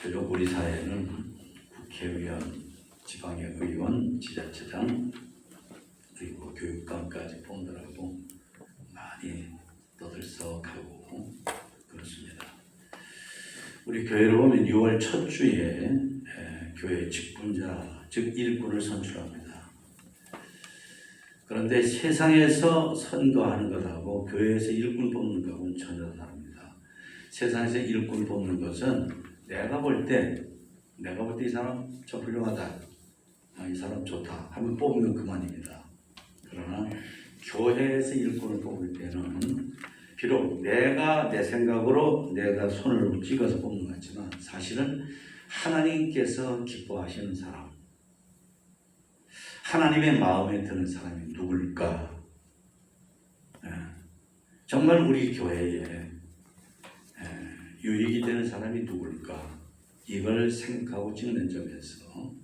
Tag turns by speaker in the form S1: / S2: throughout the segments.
S1: 그리고 우리 사회는 국회의원, 지방의 의원, 지자체장, 그리고 교육감까지 ponder하고 많이 떠들썩하고 그렇습니다. 우리 교회로 보면 6월 첫 주에 교회 직분자, 즉 일꾼을 선출합니다. 그런데 세상에서 선거하는 것하고 교회에서 일꾼 뽑는 것은 전혀 다릅니다. 세상에서 일꾼 뽑는 것은 내가 볼 때 이 사람 저 훌륭하다, 이 사람 좋다 하면 뽑으면 그만입니다. 그러나 교회에서 일꾼을 뽑을 때는 비록 내가 내 생각으로 내가 손을 찍어서 뽑는 것 같지만 사실은 하나님께서 기뻐하시는 사람, 하나님의 마음에 드는 사람이 누굴까? 정말 우리 교회에 유익이 되는 사람이 누굴까? 이걸 생각하고 찍는 점에서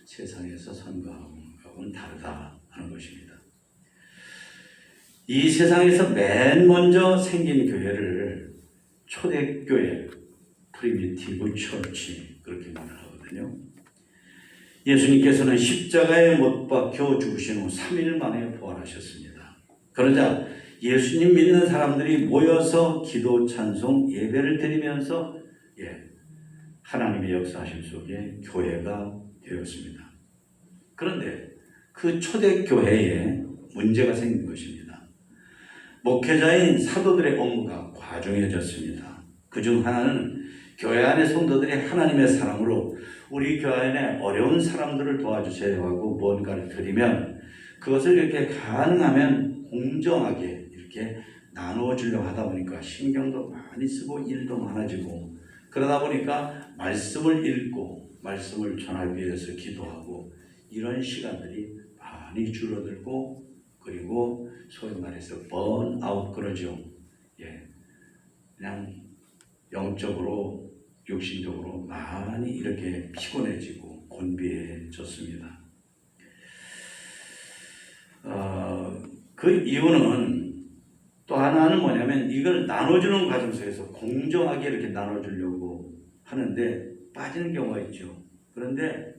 S1: 세상에서 선거하고는 다르다 하는 것입니다. 이 세상에서 맨 먼저 생긴 교회를 초대교회, 프리미티브 처치 그렇게 말을 하거든요. 예수님께서는 십자가에 못 박혀 죽으신 후 3일 만에 부활하셨습니다. 그러자 예수님 믿는 사람들이 모여서 기도, 찬송, 예배를 드리면서 하나님의 역사하심 속에 교회가 되었습니다. 그런데 그 초대교회에 문제가 생긴 것입니다. 목회자인 사도들의 업무가 과중해졌습니다. 그중 하나는 교회 안의 성도들이 하나님의 사랑으로 우리 교회 안에 어려운 사람들을 도와주세요 하고 뭔가를 드리면 그것을 이렇게 가능하면 공정하게 이렇게 나누어 주려고 하다 보니까 신경도 많이 쓰고 일도 많아지고 그러다 보니까 말씀을 읽고 말씀을 전하기 위해서 기도하고 이런 시간들이 많이 줄어들고 그리고 소위 말해서 번아웃 그러죠. 그냥 영적으로 육신적으로 많이 이렇게 피곤해지고 곤비해졌습니다. 그 이유는 또 하나는 뭐냐면 이걸 나눠주는 과정 속에서 공정하게 이렇게 나눠주려고 하는데 빠지는 경우가 있죠. 그런데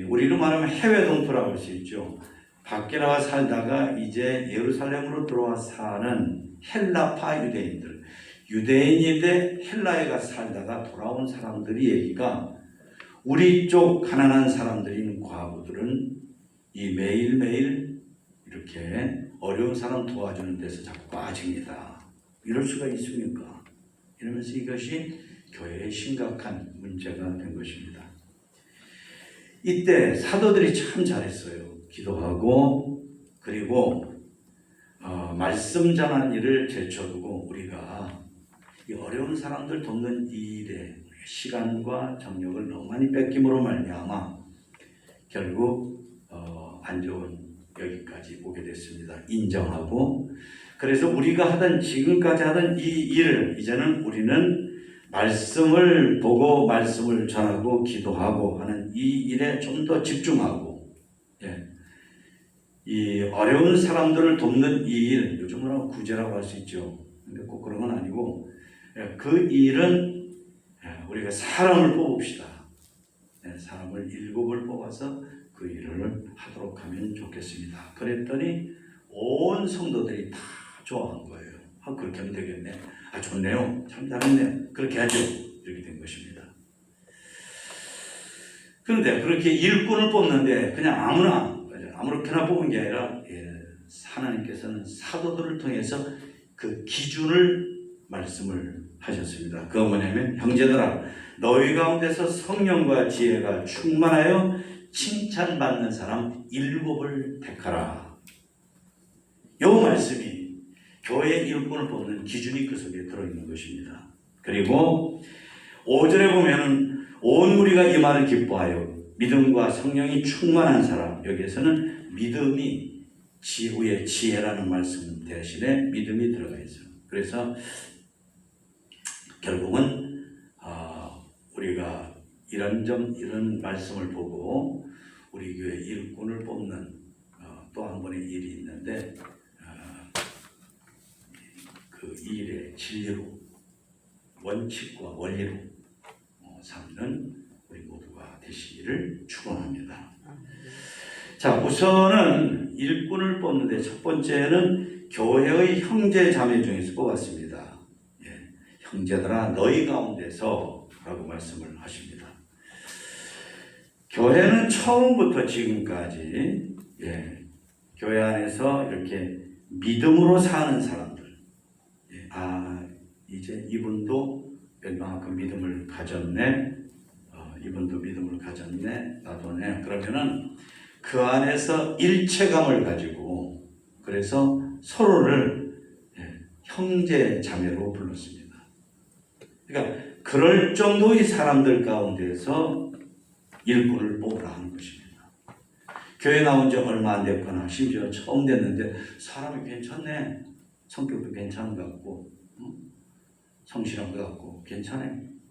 S1: 우리로 말하면 해외 동포라고 할 수 있죠. 밖에 나와 살다가 이제 예루살렘으로 들어와 사는 헬라파 유대인들, 유대인인데 헬라에 가서 살다가 돌아온 사람들이 얘기가 우리 쪽 가난한 사람들인 과부들은 이 매일매일 이렇게 어려운 사람 도와주는 데서 자꾸 빠집니다. 이럴 수가 있습니까? 이러면서 이것이 교회에 심각한 문제가 된 것입니다. 이때 사도들이 참 잘했어요. 기도하고 그리고 말씀 전하는 일을 제쳐두고 우리가 이 어려운 사람들 돕는 이 일에 시간과 정력을 너무 많이 뺏김으로 말미암아 결국 안 좋은 여기까지 오게 됐습니다. 인정하고 그래서 우리가 하던 지금까지 하던 이 일을 이제는 우리는 말씀을 보고 말씀을 전하고 기도하고 하는 이 일에 좀 더 집중하고 이 어려운 사람들을 돕는 이 일, 요즘으로 구제라고 할 수 있죠. 근데 꼭 그런 건 아니고 그 일은 우리가 사람을 뽑읍시다. 사람을 7을 뽑아서 그 일을 하도록 하면 좋겠습니다. 그랬더니 온 성도들이 다 좋아한 거예요. 그렇게 하면 되겠네. 좋네요. 참 잘했네요. 그렇게 하죠. 이렇게 된 것입니다. 그런데 그렇게 일꾼을 뽑는데 그냥 아무렇게나 뽑은 게 아니라 하나님께서는 사도들을 통해서 그 기준을 말씀을 하셨습니다. 그건 뭐냐면 형제들아 너희 가운데서 성령과 지혜가 충만하여 칭찬받는 사람 7을 택하라. 이 말씀이 교회 일꾼을 뽑는 기준이 그 속에 들어있는 것입니다. 그리고 5절에 보면 온 무리가 이 말을 기뻐하여 믿음과 성령이 충만한 사람, 여기에서는 믿음이 지후의 지혜라는 말씀 대신에 믿음이 들어가 있어요. 그래서 결국은 우리가 이런 말씀을 보고 우리 교회 일꾼을 뽑는 또 한 번의 일이 있는데 그 일의 진리로 원칙과 원리로 삼는 우리 모두가 되시기를 축원합니다. 자, 우선은 일꾼을 뽑는데 첫 번째는 교회의 형제 자매 중에서 뽑았습니다. 예, 형제들아 너희 가운데서 라고 말씀을 하십니다. 교회는 처음부터 지금까지 교회 안에서 이렇게 믿음으로 사는 사람들, 이제 이분도 웬만큼 믿음을 가졌네, 이분도 믿음을 가졌네, 나도네. 그러면은 그 안에서 일체감을 가지고 그래서 서로를 형제 자매로 불렀습니다. 그러니까 그럴 정도의 사람들 가운데서 일꾼을 뽑으라 하는 것입니다. 교회 나온 지 얼마 안 됐거나 심지어 처음 됐는데 사람이 괜찮네, 성격도 괜찮은 것 같고 성실한 것 같고 괜찮아,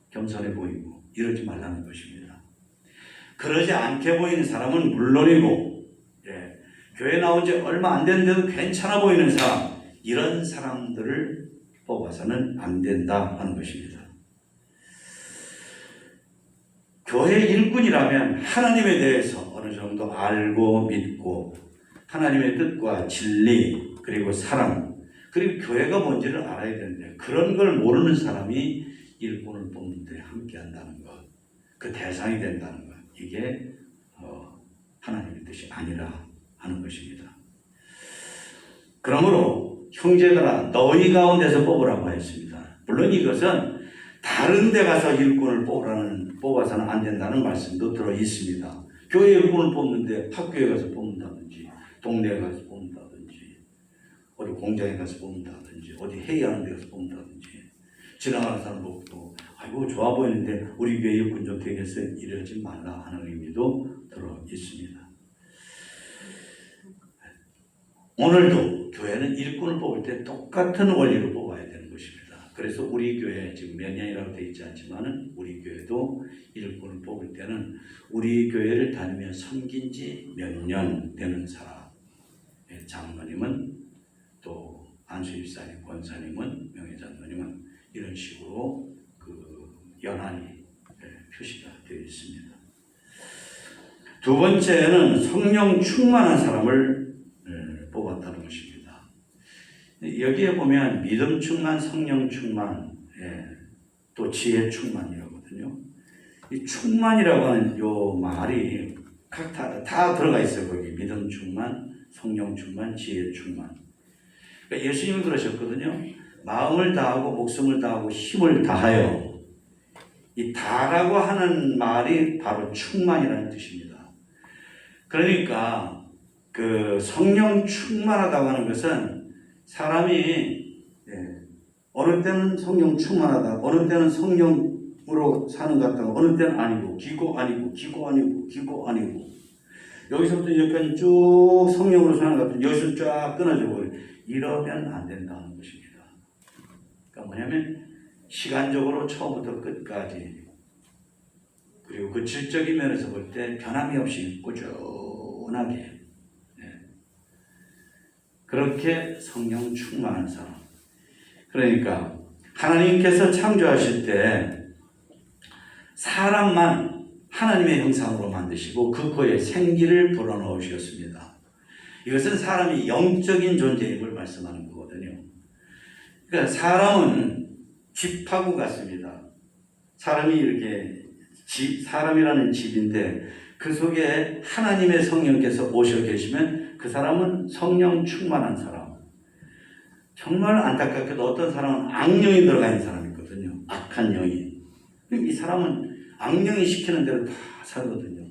S1: 겸손해 보이고 이러지 말라는 것입니다. 그러지 않게 보이는 사람은 물론이고 교회 나온 지 얼마 안 됐는데도 괜찮아 보이는 사람, 이런 사람들을 뽑아서는 안 된다 하는 것입니다. 교회 일꾼이라면 하나님에 대해서 어느 정도 알고 믿고 하나님의 뜻과 진리 그리고 사랑 그리고 교회가 뭔지를 알아야 되는데 그런 걸 모르는 사람이 일꾼을 뽑는데 함께한다는 것, 그 대상이 된다는 것, 이게 하나님의 뜻이 아니라 하는 것입니다. 그러므로 형제들아 너희 가운데서 뽑으라고 했습니다. 물론 이것은 다른 데 가서 일꾼을 뽑아서는 안 된다는 말씀도 들어 있습니다. 교회 일꾼을 뽑는데 학교에 가서 뽑는다든지 동네에 가서 뽑는다든지 어디 공장에 가서 뽑는다든지 어디 회의하는 데 가서 뽑는다든지 지나가는 사람 보고 아이고 좋아 보이는데 우리 교회 일꾼 좀 되겠어요? 이러지 말라 하는 의미도 들어 있습니다. 오늘도 교회는 일꾼을 뽑을 때 똑같은 원리로 뽑아야 되는 것입니다. 그래서 우리 교회 지금 몇 년이라고 되어 있지 않지만은 우리 교회도 일꾼을 뽑을 때는 우리 교회를 다니며 섬긴 지 몇 년 되는 사람, 장로님은 또 안수입사님, 권사님은, 명예장로님은 이런 식으로 그 연한이 표시가 되어 있습니다. 두 번째는 성령 충만한 사람을 뽑았다는 것입니다. 여기에 보면 믿음 충만, 성령 충만, 또 지혜 충만이라거든요. 이 충만이라고 하는 요 말이 각각 다 들어가 있어요. 거기 믿음 충만, 성령 충만, 지혜 충만. 그러니까 예수님이 그러셨거든요. 마음을 다하고 목숨을 다하고 힘을 다하여. 이 다라고 하는 말이 바로 충만이라는 뜻입니다. 그러니까 그 성령 충만하다고 하는 것은 사람이 어느 때는 성령 충만하다, 어느 때는 성령으로 사는 것 같다고, 어느 때는 아니고, 기고 아니고, 기고 아니고, 기고 아니고, 여기서부터 여기까지 쭉 성령으로 사는 것 같은, 여기서 쫙 끊어져 버려. 이러면 안 된다는 것입니다. 그러니까 뭐냐면 시간적으로 처음부터 끝까지 그리고 그 질적인 면에서 볼 때 변함이 없이 꾸준하게 그렇게 성령 충만한 사람. 그러니까 하나님께서 창조하실 때 사람만 하나님의 형상으로 만드시고 그 코에 생기를 불어넣으셨습니다. 이것은 사람이 영적인 존재임을 말씀하는 거거든요. 그러니까 사람은 집하고 같습니다. 사람이 이렇게 사람이라는 집인데 그 속에 하나님의 성령께서 오셔 계시면 그 사람은 성령 충만한 사람. 정말 안타깝게도 어떤 사람은 악령이 들어가 있는 사람이 있거든요. 악한 영이. 이 사람은 악령이 시키는 대로 다 살거든요.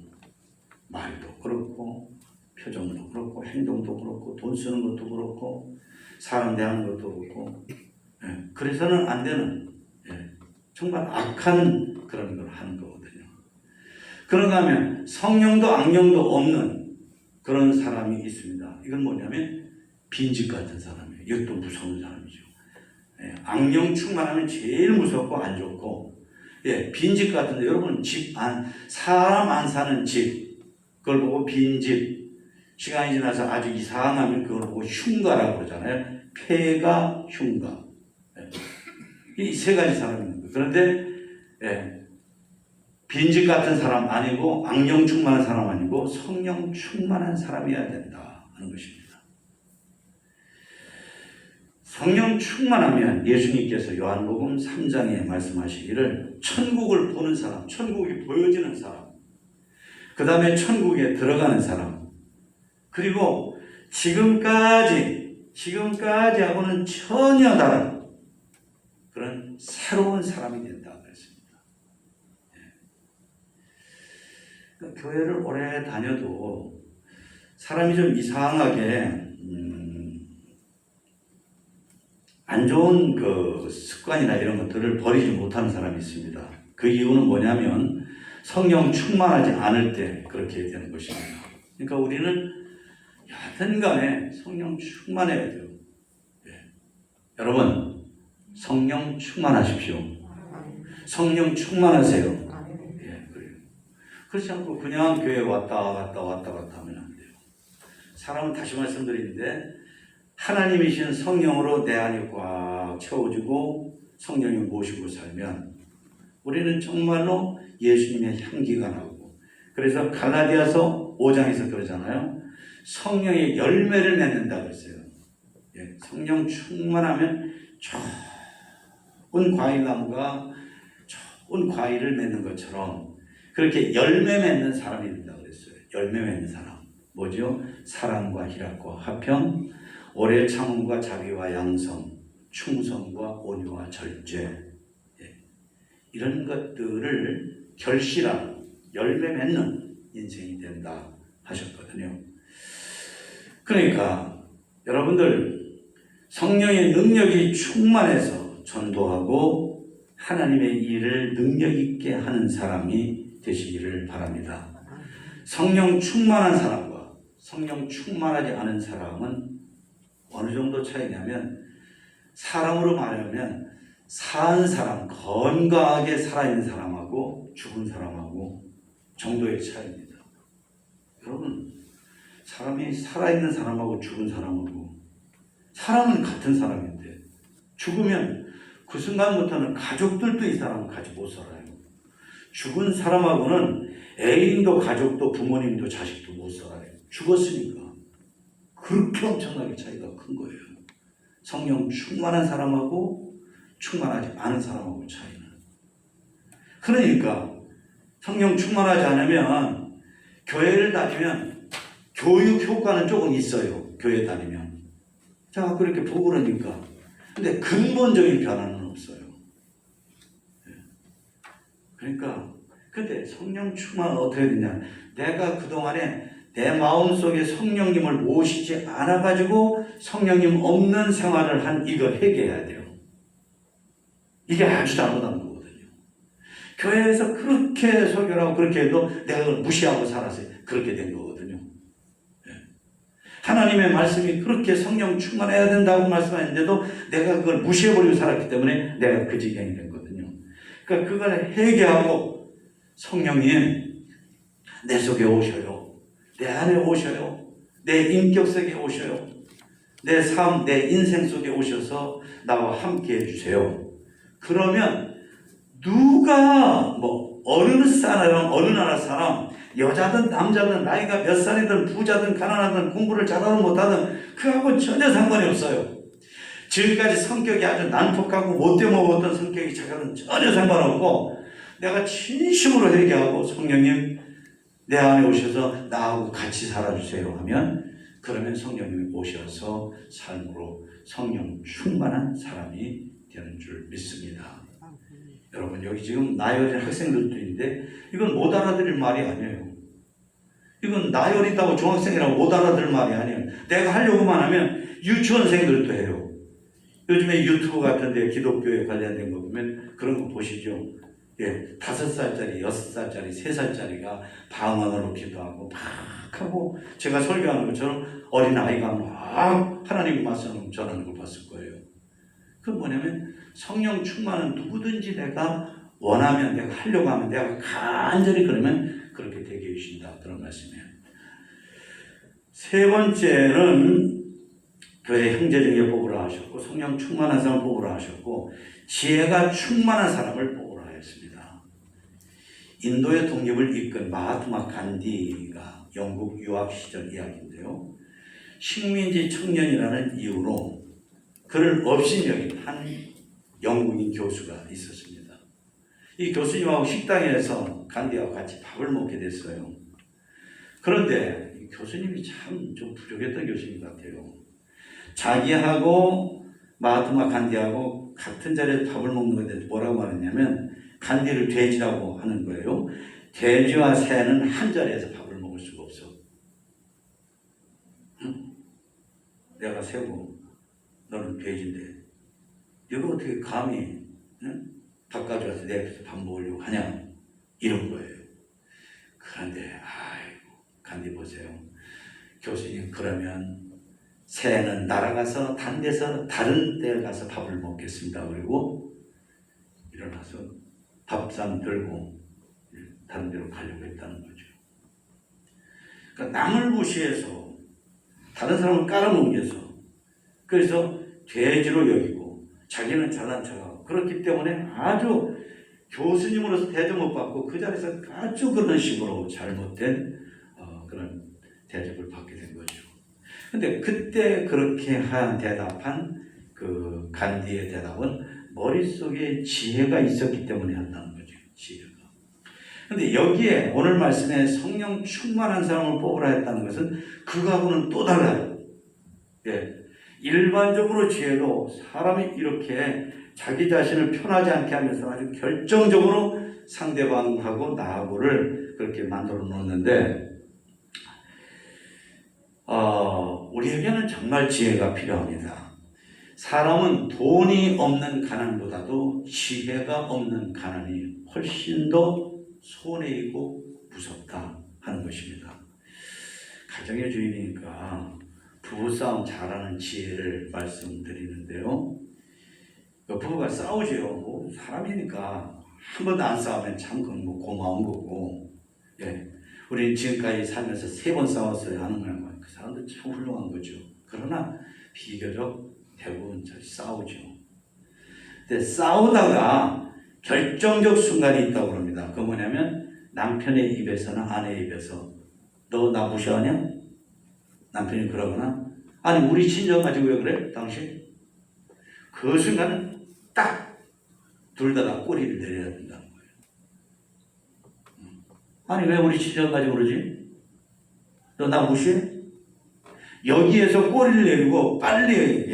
S1: 말도 그렇고 표정도 그렇고 행동도 그렇고 돈 쓰는 것도 그렇고 사람 대하는 것도 그렇고 그래서는 안 되는 정말 악한 그런 걸 하는 거거든요. 그런가 하면 성령도 악령도 없는 그런 사람이 있습니다. 이건 뭐냐면 빈집 같은 사람이에요. 이것도 무서운 사람이죠. 악령 충만하면 제일 무섭고 안 좋고 빈집 같은데 여러분 사람 안 사는 집 그걸 보고 빈집 시간이 지나서 아주 이상하면 그걸 보고 흉가라고 그러잖아요. 폐가 흉가 이 세 가지 사람입니다. 그런데 빈집 같은 사람 아니고 악령 충만한 사람 아니고 성령 충만한 사람이어야 된다 하는 것입니다. 성령 충만하면 예수님께서 요한복음 3장에 말씀하시기를 천국을 보는 사람, 천국이 보여지는 사람, 그 다음에 천국에 들어가는 사람, 그리고 지금까지하고는 전혀 다른 그런 새로운 사람이 된다 그랬습니다. 그러니까 교회를 오래 다녀도 사람이 좀 이상하게 안 좋은 그 습관이나 이런 것들을 버리지 못하는 사람이 있습니다. 그 이유는 뭐냐면 성령 충만하지 않을 때 그렇게 되는 것입니다. 그러니까 우리는 여하튼 간에 성령 충만해야 돼요. 네. 여러분 성령 충만하십시오. 성령 충만하세요. 예, 그래요. 그렇지 않고 그냥 교회 왔다 갔다 하면 안 돼요. 사람은 다시 말씀드리는데 하나님이신 성령으로 내 안이 꽉 채워지고 성령을 모시고 살면 우리는 정말로 예수님의 향기가 나고, 그래서 갈라디아서 5장에서 그러잖아요. 성령의 열매를 맺는다 그랬어요. 예, 성령 충만하면 좋은 과일나무가 좋은 과일을 맺는 것처럼 그렇게 열매 맺는 사람이 된다 그랬어요. 열매 맺는 사람 뭐죠? 사랑과 희락과 화평, 오래 참음과 자비와 양성, 충성과 온유와 절제, 예. 이런 것들을 결실하는 열매 맺는 인생이 된다 하셨거든요. 그러니까 여러분들 성령의 능력이 충만해서 전도하고 하나님의 일을 능력 있게 하는 사람이 되시기를 바랍니다. 성령 충만한 사람과 성령 충만하지 않은 사람은 어느 정도 차이냐면, 사람으로 말하면 산 사람, 건강하게 살아있는 사람하고 죽은 사람하고 정도의 차이입니다. 여러분, 사람이 살아있는 사람하고 죽은 사람하고, 사람은 같은 사람인데 죽으면 그 순간부터는 가족들도 이 사람은 같이 못 살아요. 죽은 사람하고는 애인도 가족도 부모님도 자식도 못 살아요. 죽었으니까. 그렇게 엄청나게 차이가 큰 거예요. 성령 충만한 사람하고 충만하지 않은 사람하고 차이는. 그러니까 성령 충만하지 않으면 교회를 다니면 교육 효과는 조금 있어요. 교회 다니면. 자, 그렇게 보고 그러니까. 근데 근본적인 변화는 없어요. 그러니까 근데 성령 충만은 어떻게 되냐. 내가 그동안에 내 마음속에 성령님을 모시지 않아가지고 성령님 없는 생활을 한 이걸 회개해야 돼요. 이게 아주 잘못한 거거든요. 교회에서 그렇게 설교를 하고 그렇게 해도 내가 그걸 무시하고 살았어요. 그렇게 된 거거든요. 하나님의 말씀이 그렇게 성령 충만해야 된다고 말씀하셨는데도 내가 그걸 무시해버리고 살았기 때문에 내가 그 지경이 된 거거든요. 그러니까 그걸 회개하고 성령님 내 속에 오셔요. 내 안에 오셔요. 내 인격 속에 오셔요. 내 삶, 내 인생 속에 오셔서 나와 함께 해주세요. 그러면 누가 어느 사람, 어느 나라 사람, 여자든 남자든 나이가 몇 살이든 부자든 가난하든 공부를 잘하든 못하든 그하고 전혀 상관이 없어요. 지금까지 성격이 아주 난폭하고 못돼 먹었던 성격이 자기는 전혀 상관없고, 내가 진심으로 회개하고 성령님 내 안에 오셔서 나하고 같이 살아주세요 하면, 그러면 성령님이 오셔서 삶으로 성령 충만한 사람이 되는 줄 믿습니다. 여러분, 여기 지금 나이어린 학생들도 있는데 이건 못 알아들을 말이 아니에요. 이건 나이 어리다고 중학생이라고 못 알아들을 말이 아니에요. 내가 하려고만 하면 유치원생들도 해요. 요즘에 유튜브 같은 데 기독교에 관련된 거 보면 그런 거 보시죠. 예, 5살짜리, 6살짜리, 3살짜리가 방언으로 기도하고 막 하고, 제가 설교하는 것처럼 어린아이가 막 하나님 말씀을 전하는 걸 봤을 거예요. 그건 뭐냐면 성령 충만은 누구든지 내가 원하면, 내가 하려고 하면, 내가 간절히 그러면 그렇게 되게 해주신다, 그런 말씀이에요. 세 번째는 교회 형제 중에 뽑으라 하셨고, 성령 충만한 사람을 뽑으라 하셨고, 지혜가 충만한 사람을 뽑으라 하였습니다. 인도의 독립을 이끈 마하트마 간디가 영국 유학 시절 이야기인데요. 식민지 청년이라는 이유로 그를 업신여긴 한 영국인 교수가 있었습니다. 이 교수님하고 식당에서 간디하고 같이 밥을 먹게 됐어요. 그런데 이 교수님이 참 좀 부족했던 교수님 같아요. 자기하고 마하트마 간디하고 같은 자리에서 밥을 먹는 것에 대해서 뭐라고 말했냐면 간디를 돼지라고 하는 거예요. 돼지와 새는 한 자리에서 밥을 먹을 수가 없어. 응? 내가 새고 너는 돼지인데 너가 어떻게 감히 응? 밥 가져와서 내 앞에서 밥 먹으려고 하냐 이런 거예요. 그런데 아이고 간디 보세요. 교수님 그러면 새는 날아가서 다른 데서 다른 데 가서 밥을 먹겠습니다. 그리고 일어나서 밥상 들고 다른 데로 가려고 했다는 거죠. 그러니까 남을 무시해서 다른 사람을 깔아먹기 위해서 그래서 돼지로 여기고 자기는 잘난 척하고 그렇기 때문에 아주 교수님으로서 대접 못 받고 그 자리에서 아주 그런 식으로 잘못된 그런 대접을 받게 된 거죠. 근데 그때 그렇게 대답한 그 간디의 대답은 머릿속에 지혜가 있었기 때문에 한다는 거죠. 지혜가. 근데 여기에 오늘 말씀에 성령 충만한 사람을 뽑으라 했다는 것은 그거하고는 또 달라요. 예. 일반적으로 지혜도 사람이 이렇게 자기 자신을 편하지 않게 하면서 아주 결정적으로 상대방하고 나하고를 그렇게 만들어 놓는데 우리에게는 정말 지혜가 필요합니다. 사람은 돈이 없는 가난보다도 지혜가 없는 가난이 훨씬 더 손해이고 무섭다 하는 것입니다. 가정의 주인이니까 부부싸움 잘하는 지혜를 말씀드리는데요. 부부가 싸우죠. 뭐 사람이니까 한 번도 안 싸우면 참 그건 뭐 고마운 거고, 예. 우리는 지금까지 살면서 3번 싸웠어요 하는 거야. 그 사람들 참 훌륭한 거죠. 그러나 비교적 대부분 잘 싸우죠. 근데 싸우다가 결정적 순간이 있다고 합니다. 그 뭐냐면 남편의 입에서나 아내의 입에서 너 나 무시하냐? 남편이 그러거나 아니 우리 친정 가지고 왜 그래? 당신? 그 순간은 딱 둘 다 꼬리를 내려야 된다는 거예요. 아니 왜 우리 친정 가지고 그러지? 너 나 무시해? 여기에서 꼬리를 내리고 빨리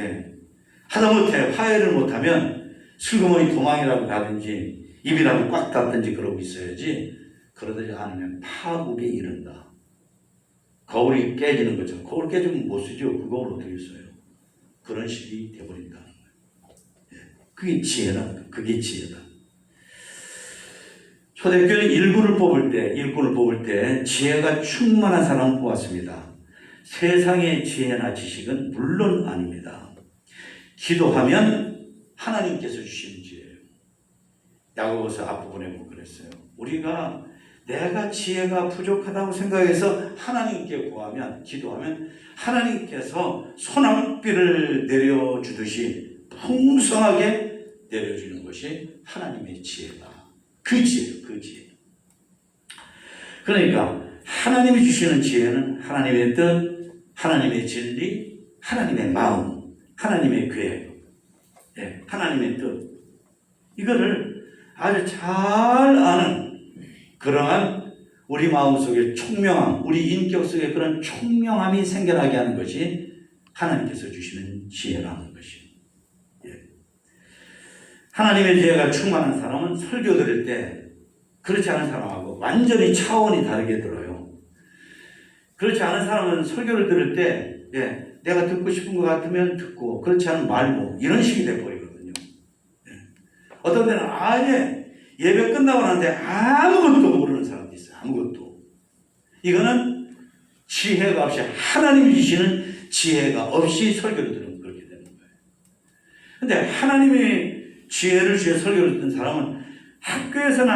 S1: 하다못해 화해를 못하면 슬그머니 도망이라도 가든지 입이라도 꽉 닫든지 그러고 있어야지 그러지 않으면 파국에 이른다. 거울이 깨지는 거죠. 거울 깨지면 못 쓰죠. 그 거울 어떻게 써요? 그런 식이 돼버린다는 거예요. 그게 지혜다. 그게 지혜다. 초대교회는 일꾼을 뽑을 때 지혜가 충만한 사람을 뽑았습니다. 세상의 지혜나 지식은 물론 아닙니다. 기도하면 하나님께서 주시는 지혜예요. 야고보서 앞부분에 보면 그랬어요. 우리가 내가 지혜가 부족하다고 생각해서 하나님께 구하면, 기도하면 하나님께서 소낙비를 내려주듯이 풍성하게 내려주는 것이 하나님의 지혜다. 그 지혜예요. 그 지혜. 그러니까 하나님이 주시는 지혜는 하나님의 뜻, 하나님의 진리, 하나님의 마음, 하나님의 계획, 하나님의 뜻, 이거를 아주 잘 아는 그러한 우리 마음속에 총명함, 우리 인격 속에 그런 총명함이 생겨나게 하는 것이 하나님께서 주시는 지혜라는 것이에요. 하나님의 지혜가 충만한 사람은 설교 들을 때 그렇지 않은 사람하고 완전히 차원이 다르게 들어요. 그렇지 않은 사람은 설교를 들을 때 내가 듣고 싶은 것 같으면 듣고 그렇지 않으면 말고 이런 식이 돼버리거든요. 어떤 때는 아예 예배 끝나고 나는데 아무것도 모르는 사람도 있어요. 아무것도. 이거는 지혜가 없이 하나님이 주시는 지혜가 없이 설교를 들으면 그렇게 되는 거예요. 근데 하나님의 지혜를 주셔 설교를 듣는 사람은 학교에서는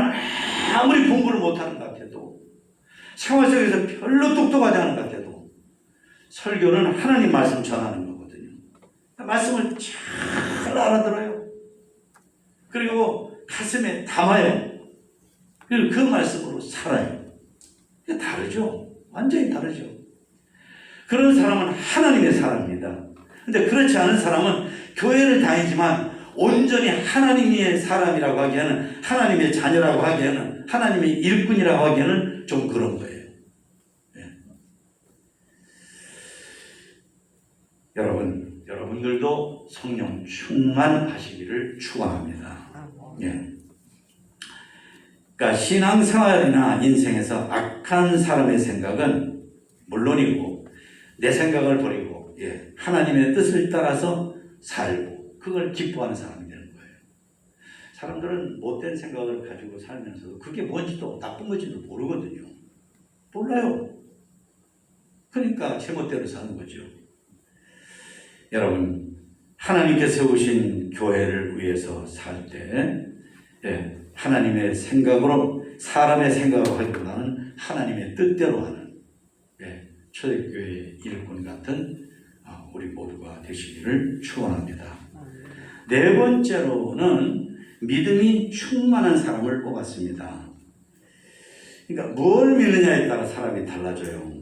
S1: 아무리 공부를 못하는 것 같아도 생활 속에서 별로 똑똑하지 않은 것 같아도 설교는 하나님 말씀 전하는 거거든요. 말씀을 잘 알아들어요. 그리고 가슴에 담아요. 그리고 그 말씀으로 살아요. 다르죠. 완전히 다르죠. 그런 사람은 하나님의 사람입니다. 근데 그렇지 않은 사람은 교회를 다니지만 온전히 하나님의 사람이라고 하기에는, 하나님의 자녀라고 하기에는, 하나님의 일꾼이라고 하기에는 좀 그런 거예요. 예. 여러분들도 성령 충만하시기를 축원합니다. 예. 그러니까 신앙생활이나 인생에서 악한 사람의 생각은 물론이고 내 생각을 버리고 하나님의 뜻을 따라서 살고 그걸 기뻐하는 사람이 되는 거예요. 사람들은 못된 생각을 가지고 살면서도 그게 뭔지도 나쁜 건지도 모르거든요. 몰라요. 그러니까 제멋대로 사는 거죠. 여러분, 하나님께서 세우신 교회를 위해서 살 때 하나님의 생각으로, 사람의 생각으로 하기보다는 하나님의 뜻대로 하는 초대교회의 일꾼 같은 우리 모두가 되시기를 축원합니다. 네 번째로는 믿음이 충만한 사람을 뽑았습니다. 그러니까 뭘 믿느냐에 따라 사람이 달라져요.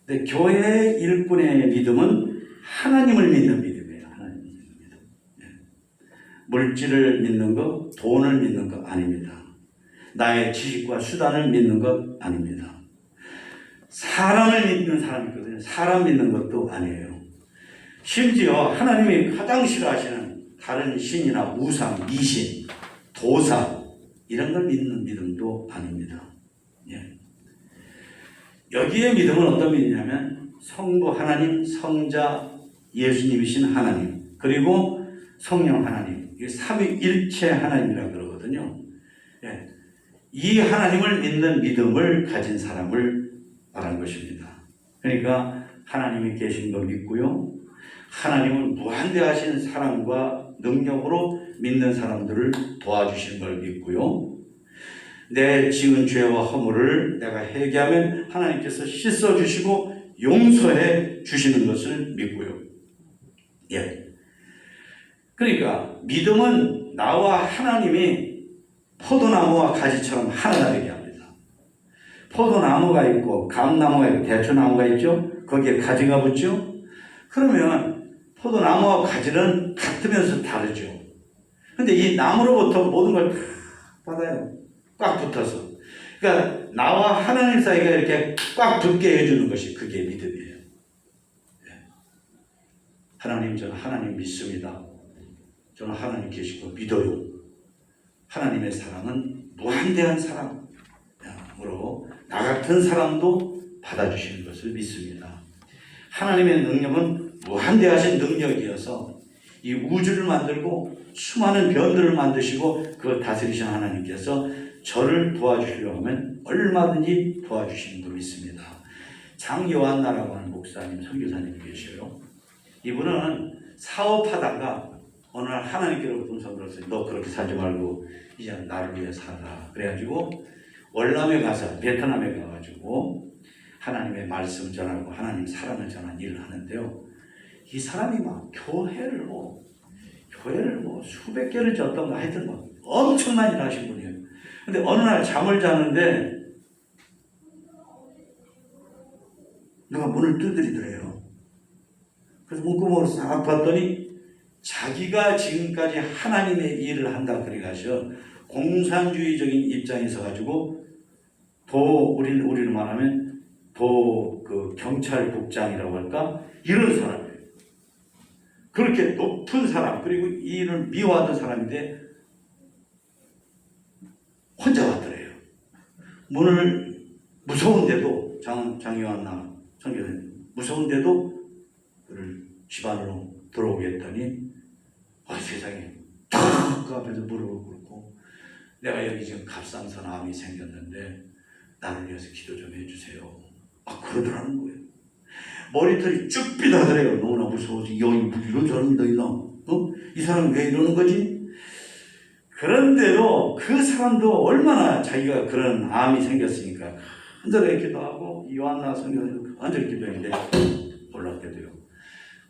S1: 근데 교회 일꾼의 믿음은 하나님을 믿는 믿음이에요. 하나님을 믿는 믿음. 물질을 믿는 것, 돈을 믿는 것 아닙니다. 나의 지식과 수단을 믿는 것 아닙니다. 사람을 믿는 사람이 있거든요. 사람 믿는 것도 아니에요. 심지어 하나님이 가장 싫어하시는 다른 신이나 우상, 미신, 도사 이런 걸 믿는 믿음도 아닙니다. 여기에 믿음은 어떤 믿음이냐면 성부 하나님, 성자 예수님이신 하나님, 그리고 성령 하나님, 이 삼위일체 하나님이라고 그러거든요. 이 하나님을 믿는 믿음을 가진 사람을 말한 것입니다. 그러니까 하나님이 계신 거 믿고요. 하나님은 무한대하신 사랑과 능력으로 믿는 사람들을 도와주시는 걸 믿고요. 내 지은 죄와 허물을 내가 회개하면 하나님께서 씻어주시고 용서해 주시는 것을 믿고요. 그러니까 믿음은 나와 하나님이 포도나무와 가지처럼 하나가 되게 합니다. 포도나무가 있고 감나무가 있고 대추나무가 있죠. 거기에 가지가 붙죠. 그러면 포도나무와 가지는 같으면서 다르죠. 근데 이 나무로부터 모든 걸 다 받아요. 꽉 붙어서. 그러니까 나와 하나님 사이가 이렇게 꽉 붙게 해주는 것이 그게 믿음이에요. 하나님, 저는 하나님 믿습니다. 저는 하나님 계시고 믿어요. 하나님의 사랑은 무한대한 사랑으로 나 같은 사람도 받아주시는 것을 믿습니다. 하나님의 능력은 무한대하신 능력이어서 이 우주를 만들고 수많은 변들을 만드시고 그걸 다스리신 하나님께서 저를 도와주시려고 하면 얼마든지 도와주시는 걸 믿습니다. 장요한나라고 하는 목사님, 선교사님이 계셔요. 이분은 사업하다가 어느 날 하나님께로 분성 들었어요. 너 그렇게 살지 말고 이제 나를 위해 살아. 그래가지고 월남에 가서, 베트남에 가가지고 하나님의 말씀 전하고 하나님 사랑을 전하는 일을 하는데요. 이 사람이 막 교회를 수백 개를 졌던가 하여튼 막 엄청 많이 하신 분이에요. 근데 어느 날 잠을 자는데 누가 문을 두드리더래요. 그래서 문구멍으로 싹 봤더니 자기가 지금까지 하나님의 일을 한다 그래가지고 공산주의적인 입장에 있어가지고 우리를 말하면 그 경찰국장이라고 할까? 이런 사람이에요. 그렇게 높은 사람, 그리고 이 일을 미워하던 사람인데 혼자 왔더래요. 문을 무서운데도 장요한나 선교사님 무서운데도 그를 집 안으로 들어오게 했더니 세상에 탁 그 앞에서 무릎을 꿇고 내가 여기 지금 갑상선암이 생겼는데 나를 위해서 기도 좀 해주세요. 그러더라는 거예요. 머리털이 쭉 삐다더래요. 너무나 무서워서 이런 사람이다 이 사람은 왜 이러는 거지? 그런데도 그 사람도 얼마나 자기가 그런 암이 생겼으니까 간절하게 기도하고 요한나 선교사님도 간절히 기도했는데 놀랍게 돼요.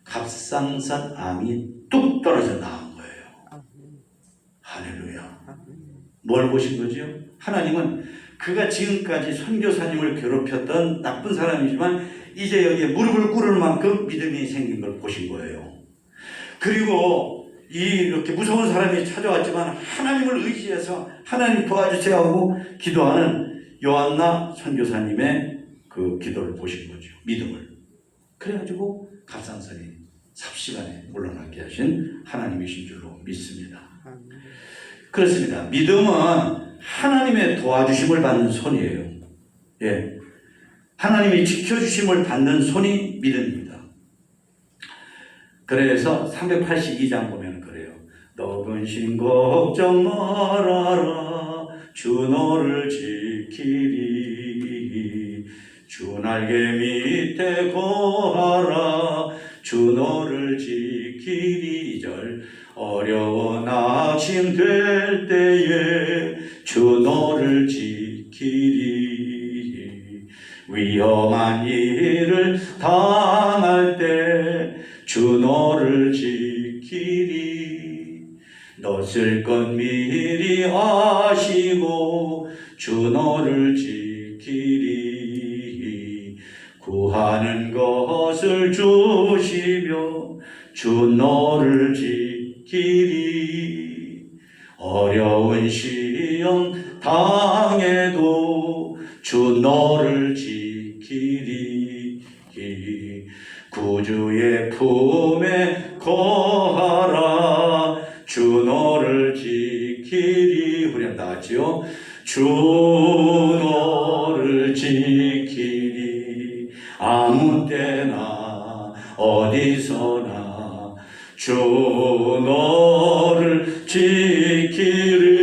S1: 갑상선 암이 뚝 떨어져 나온 거예요. 할렐루야. 뭘 보신 거죠? 하나님은 그가 지금까지 선교사님을 괴롭혔던 나쁜 사람이지만 이제 여기에 무릎을 꿇을 만큼 믿음이 생긴 걸 보신 거예요. 그리고 이렇게 무서운 사람이 찾아왔지만 하나님을 의지해서 하나님 도와주세요 하고 기도하는 요한나 선교사님의 그 기도를 보신 거죠. 믿음을. 그래가지고 갑상선이 삽시간에 물러나게 하신 하나님이신 줄로 믿습니다. 그렇습니다. 믿음은 하나님의 도와주심을 받는 손이에요. 예. 하나님이 지켜주심을 받는 손이 믿음입니다. 그래서 382장 보면 그래요. 너 근심 걱정 말아라. 주 너를 지키리. 주 날개 밑에 거하라. 주 너를 지키리. 2절 어려워 낙심될 때에 주 너를 지키리. 위험한 일을 당할 때 주 너를 지키리. 너 쓸 것 미리 아시고 주 너를 지키리. 구하는 것을 주시며 주 너를 지키리. 어려운 시험 당해도 주 너를 지키리. 구주의 품에 거하라. 주 너를 지키리. 우리 한번 다 같이요. 주 너를 지키리. 아무 때나 어디서나 주 너를 지키리.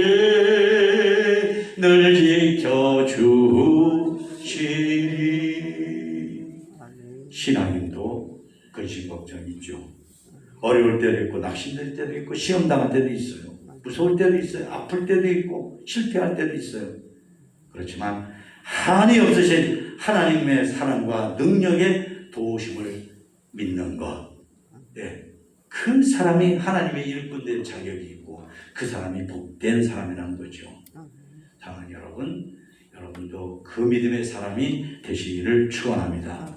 S1: 늘 지켜주시리. 신앙인도 근심 걱정이 있죠. 어려울 때도 있고 낙심될 때도 있고 시험당할 때도 있어요. 무서울 때도 있어요. 아플 때도 있고 실패할 때도 있어요. 그렇지만 한이 없으신 하나님의 사랑과 능력의 도우심을 믿는 것, 네. 그 사람이 하나님의 일꾼 될 자격이 있고 그 사람이 복된 사람이라는 거죠. 사랑하는 여러분, 여러분도 그 믿음의 사람이 되시기를 축원합니다.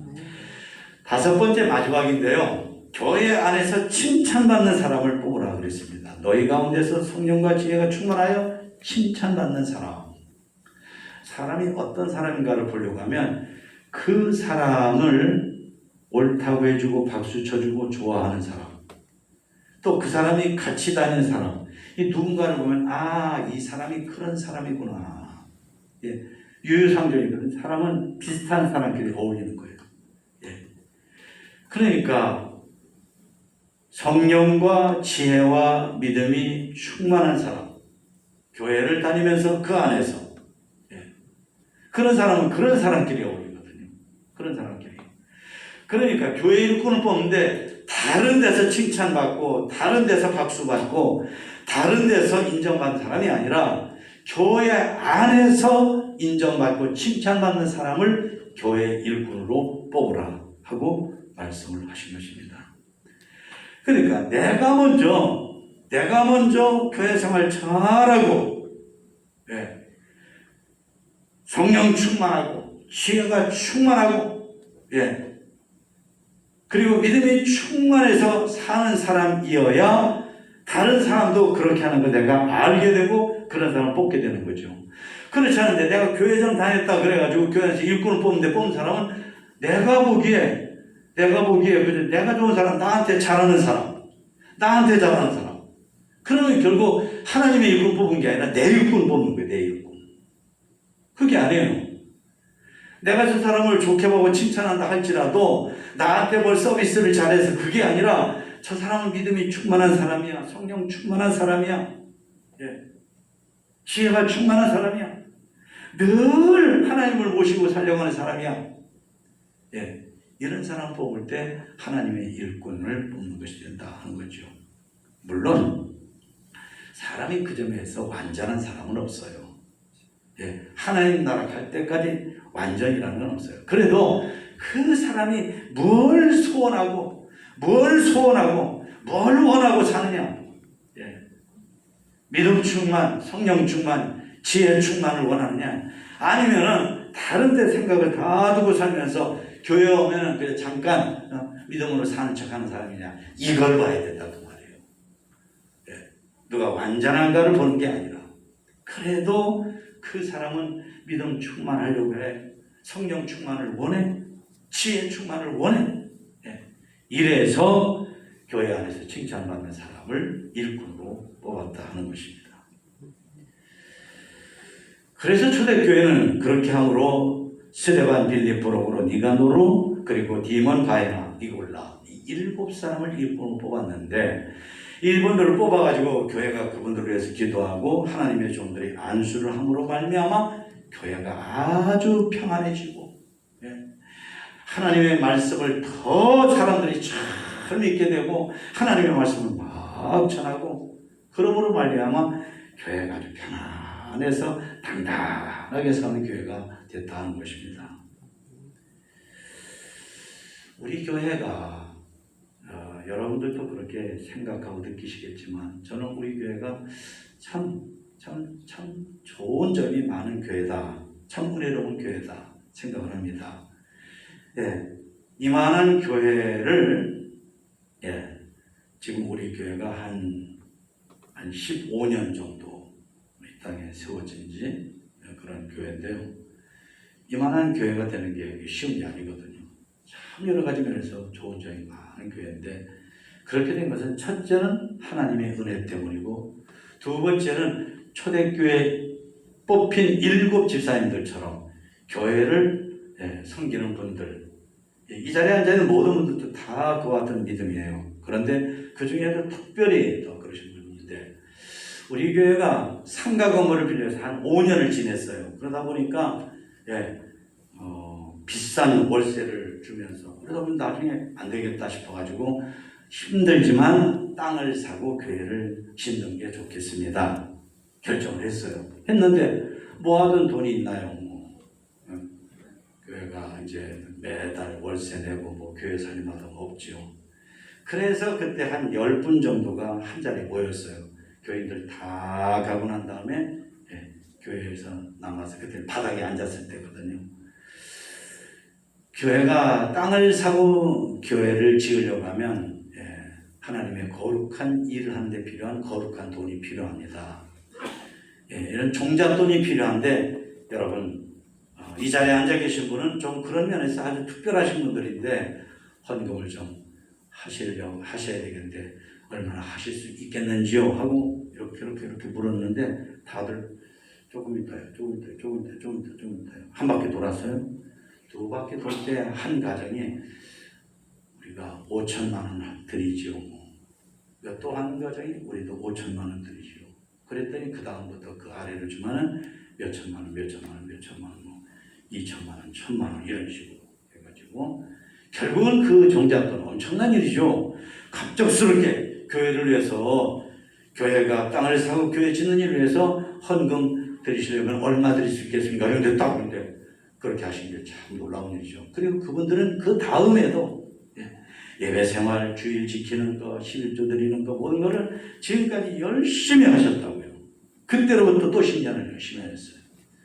S1: 5번째 마지막인데요. 교회 안에서 칭찬받는 사람을 뽑으라 그랬습니다. 너희 가운데서 성령과 지혜가 충만하여 칭찬받는 사람. 사람이 어떤 사람인가를 보려고 하면 그 사람을 옳다고 해주고 박수 쳐주고 좋아하는 사람, 또 그 사람이 같이 다니는 사람, 이 누군가를 보면 이 사람이 그런 사람이구나. 예, 유유상종이거든. 사람은 비슷한 사람끼리 어울리는 거예요. 예. 그러니까 성령과 지혜와 믿음이 충만한 사람, 교회를 다니면서 그 안에서 그런 사람은 그런 사람끼리 어울리거든요. 그런 사람끼리. 그러니까 교회 일꾼을 뽑는데 다른 데서 칭찬받고 다른 데서 박수받고 다른 데서 인정받는 사람이 아니라 교회 안에서 인정받고 칭찬받는 사람을 교회 일꾼으로 뽑으라 하고 말씀을 하신 것입니다. 그러니까 내가 먼저 교회 생활 잘하고 성령 충만하고 지혜가 충만하고 그리고 믿음이 충만해서 사는 사람이어야 다른 사람도 그렇게 하는 걸 내가 알게 되고 그런 사람을 뽑게 되는 거죠. 그렇지 않은데 내가 교회 좀 다녔다 그래가지고 교회에서 일꾼을 뽑는데 뽑는 사람은 내가 보기에 내가 좋은 사람, 나한테 잘하는 사람, 나한테 잘하는 사람. 그러면 결국 하나님의 일꾼 뽑은 게 아니라 내 일꾼 뽑는 거예요. 내 일꾼. 그게 아니에요. 내가 저 사람을 좋게 보고 칭찬한다 할지라도 나한테 뭘 서비스를 잘해서 그게 아니라 저 사람은 믿음이 충만한 사람이야. 성령 충만한 사람이야. 지혜가 충만한 사람이야. 늘 하나님을 모시고 살려가는 사람이야. 이런 사람 뽑을 때 하나님의 일꾼을 뽑는 것이 된다 하는 거죠. 물론 사람이 그 점에서 완전한 사람은 없어요. 하나님 나라 갈 때까지 완전이라는 건 없어요. 그래도 그 사람이 뭘 소원하고 뭘 원하고 사느냐. 믿음 충만, 성령 충만, 지혜 충만을 원하느냐? 아니면은 다른 데 생각을 다 두고 살면서 교회 오면은 그냥 잠깐 믿음으로 사는 척하는 사람이냐? 이걸 봐야 된다고 말이에요. 네. 누가 완전한가를 보는 게 아니라 그래도 그 사람은 믿음 충만하려고 해. 성령 충만을 원해. 지혜 충만을 원해. 네. 이래서 교회 안에서 칭찬받는 사람을 일꾼으로 뽑았다 하는 것입니다. 그래서 초대교회는 그렇게 함으로 스데반, 빌립, 브로그로, 니가노로 그리고 디몬, 바에나, 니골라 이 7사람을 일꾼으로 뽑았는데 이분들을 뽑아가지고 교회가 그분들을 위해서 기도하고 하나님의 종들이 안수를 함으로 말미암아 교회가 아주 평안해지고 하나님의 말씀을 더 사람들이 잘 믿게 되고 하나님의 말씀을 막 전하고 그러므로 말미암아 교회가 아주 편안해서 단단하게 사는 교회가 됐다는 것입니다. 우리 교회가 여러분들도 그렇게 생각하고 느끼시겠지만 저는 우리 교회가 참 좋은 점이 많은 교회다. 참 은혜로운 교회다 생각을 합니다. 예, 이만한 교회를 지금 우리 교회가 한 15년 정도 이 땅에 세워진 지 그런 교회인데요. 이만한 교회가 되는 게 쉬운 게 아니거든요. 참 여러 가지 면에서 좋은 점이 많은 교회인데 그렇게 된 것은 첫째는 하나님의 은혜 때문이고 두 번째는 초대교회 뽑힌 7 집사님들처럼 교회를 섬기는 분들 이 자리에 앉아있는 모든 분들도 다 그와 같은 믿음이에요. 그런데 그 중에도 특별히 더 그러신 분인데 우리 교회가 상가 건물을 빌려서 한 5년을 지냈어요. 그러다 보니까 비싼 월세를 주면서 그러다 보니 나중에 안 되겠다 싶어가지고 힘들지만 땅을 사고 교회를 짓는 게 좋겠습니다. 결정을 했어요. 했는데 뭐 하든 돈이 있나요? 교회가 이제 매달 월세 내고 뭐 교회 살림하다 없죠. 그래서 그때 한 10분 정도가 한 자리에 모였어요. 교인들 다 가고 난 다음에 교회에서 남아서 그때 바닥에 앉았을 때거든요. 교회가 땅을 사고 교회를 지으려고 하면 하나님의 거룩한 일을 하는 데 필요한 거룩한 돈이 필요합니다. 이런 종잣돈이 필요한데 여러분 이 자리에 앉아 계신 분은 좀 그런 면에서 아주 특별하신 분들인데 헌금을 좀 하셔야 되겠는데 얼마나 하실 수 있겠는지요? 하고 이렇게 물었는데 다들 조금 있다요. 한 바퀴 돌았어요. 2바퀴 돌 때 한 가정이 우리가 5천만 원 드리지요. 또 한 가정이 우리도 5천만 원 드리지요. 그랬더니 그 다음부터 그 아래를 주면은 몇 천만 원, 2천만 원, 1천만 원 이런 식으로 해가지고 결국은 그 종잣돈 엄청난 일이죠. 갑작스럽게 교회를 위해서 교회가 땅을 사고 교회 짓는 일을 위해서 헌금 드리시려면 얼마 드릴 수 있겠습니까? 이런데 딱 그런데 그렇게 하신 게 참 놀라운 일이죠. 그리고 그분들은 그 다음에도 예배 생활, 주일 지키는 거, 11조 드리는 거 모든 거를 지금까지 열심히 하셨다고요. 그때로부터 또 10년을 열심히 했어요.